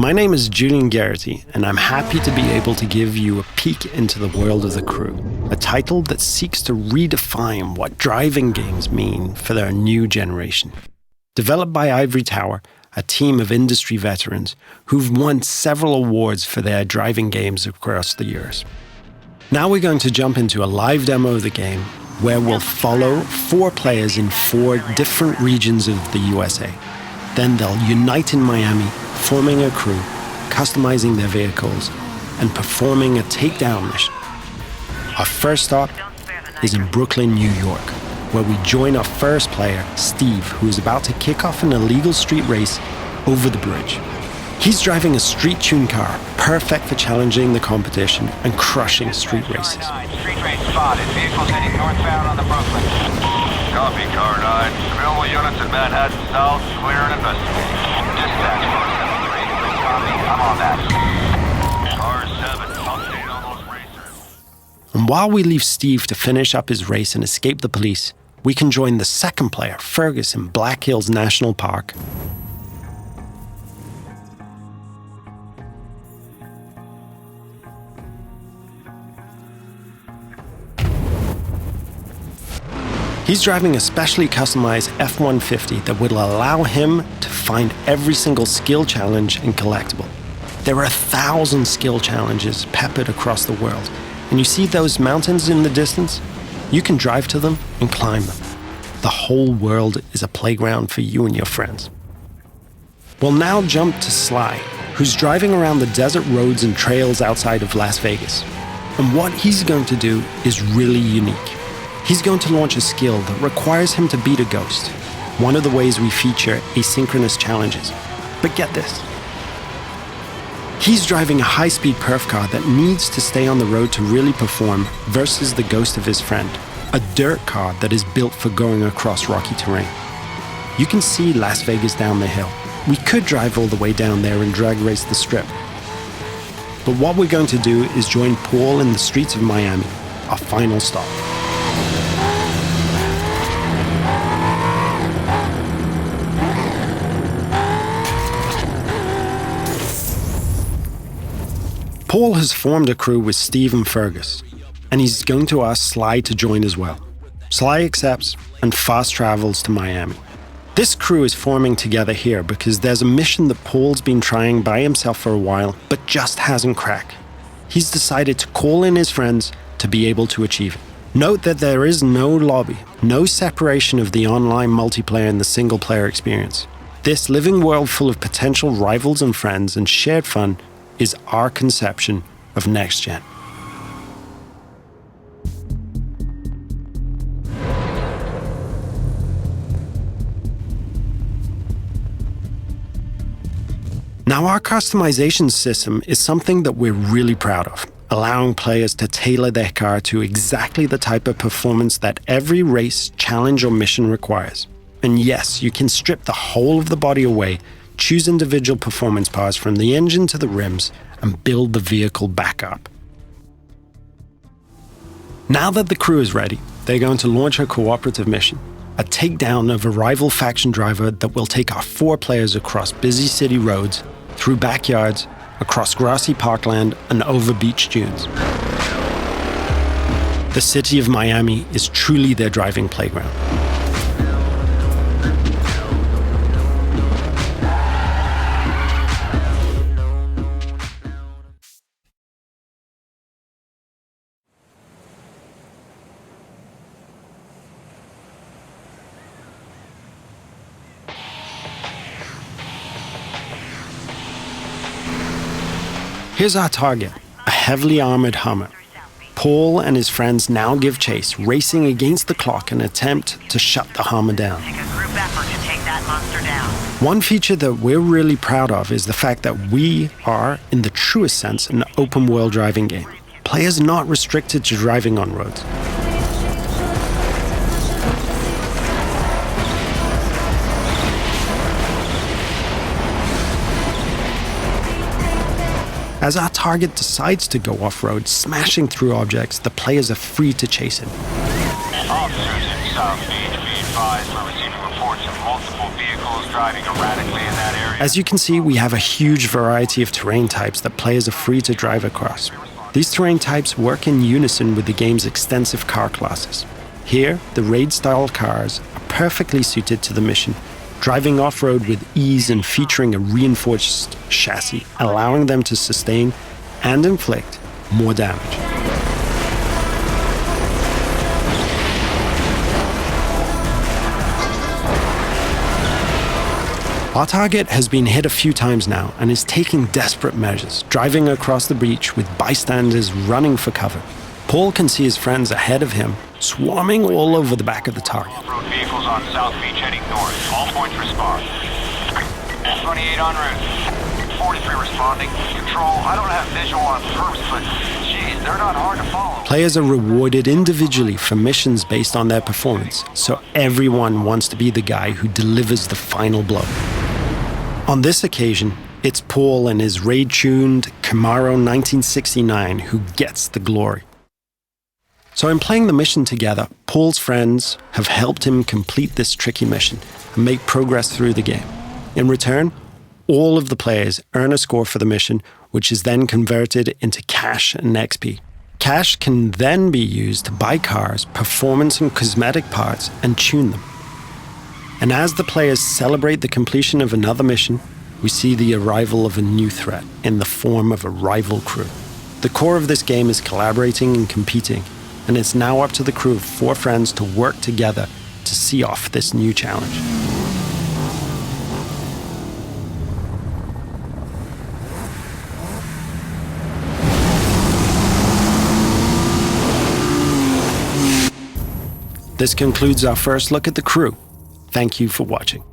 My name is Julian Garrity, and I'm happy to be able to give you a peek into the world of The Crew, a title that seeks to redefine what driving games mean for their new generation. Developed by Ivory Tower, a team of industry veterans who've won several awards for their driving games across the years. Now we're going to jump into a live demo of the game where we'll follow 4 players in 4 different regions of the USA. Then they'll unite in Miami, forming a crew, customizing their vehicles, and performing a takedown mission. Our first stop is in Brooklyn, New York, where we join our first player, Steve, who is about to kick off an illegal street race over the bridge. He's driving a street-tuned car, perfect for challenging the competition and crushing street races. Street race spotted. Vehicles heading northbound on the Brooklyn. Copy, Car 9. Available units in Manhattan South, clear and investigating. Dispatch 473. Copy, I'm on that. Car 7, update on those racers. And while we leave Steve to finish up his race and escape the police, we can join the second player, Fergus, in Black Hills National Park. He's driving a specially customized F-150 that will allow him to find every single skill challenge and collectible. There are 1,000 skill challenges peppered across the world, and you see those mountains in the distance? You can drive to them and climb them. The whole world is a playground for you and your friends. We'll now jump to Sly, who's driving around the desert roads and trails outside of Las Vegas. And what he's going to do is really unique. He's going to launch a skill that requires him to beat a ghost, one of the ways we feature asynchronous challenges. But get this. He's driving a high-speed perf car that needs to stay on the road to really perform versus the ghost of his friend, a dirt car that is built for going across rocky terrain. You can see Las Vegas down the hill. We could drive all the way down there and drag race the strip. But what we're going to do is join Paul in the streets of Miami, our final stop. Paul has formed a crew with Steve and Fergus, and he's going to ask Sly to join as well. Sly accepts and fast travels to Miami. This crew is forming together here because there's a mission that Paul's been trying by himself for a while, but just hasn't cracked. He's decided to call in his friends to be able to achieve it. Note that there is no lobby, no separation of the online multiplayer and the single-player experience. This living world full of potential rivals and friends and shared fun is our conception of next gen. Now, our customization system is something that we're really proud of, allowing players to tailor their car to exactly the type of performance that every race, challenge, or mission requires. And yes, you can strip the whole of the body away, choose individual performance parts from the engine to the rims, and build the vehicle back up. Now that the crew is ready, they're going to launch a cooperative mission, a takedown of a rival faction driver that will take our 4 players across busy city roads, through backyards, across grassy parkland, and over beach dunes. The city of Miami is truly their driving playground. Here's our target, a heavily armored Hummer. Paul and his friends now give chase, racing against the clock in an attempt to shut the Hummer down. Take a group effort to take that monster down. One feature that we're really proud of is the fact that we are, in the truest sense, an open-world driving game. Players are not restricted to driving on roads. As our target decides to go off-road, smashing through objects, the players are free to chase him. Officers in South Beach, be advised we're receiving reports of multiple vehicles driving erratically in that area. As you can see, we have a huge variety of terrain types that players are free to drive across. These terrain types work in unison with the game's extensive car classes. Here, the raid-style cars are perfectly suited to the mission, driving off-road with ease and featuring a reinforced chassis, allowing them to sustain and inflict more damage. Our target has been hit a few times now and is taking desperate measures, driving across the breach with bystanders running for cover. Paul can see his friends ahead of him, swarming all over the back of the target. Off-road vehicles on South Beach heading north. All points respond. 28 en route. 43 responding. Control, I don't have visual on perps, but geez, they're not hard to follow. Players are rewarded individually for missions based on their performance, so everyone wants to be the guy who delivers the final blow. On this occasion, it's Paul and his raid-tuned Camaro 1969 who gets the glory. So in playing the mission together, Paul's friends have helped him complete this tricky mission and make progress through the game. In return, all of the players earn a score for the mission, which is then converted into cash and XP. Cash can then be used to buy cars, performance and cosmetic parts, and tune them. And as the players celebrate the completion of another mission, we see the arrival of a new threat in the form of a rival crew. The core of this game is collaborating and competing, and it's now up to the crew of 4 friends to work together to see off this new challenge. This concludes our first look at the crew. Thank you for watching.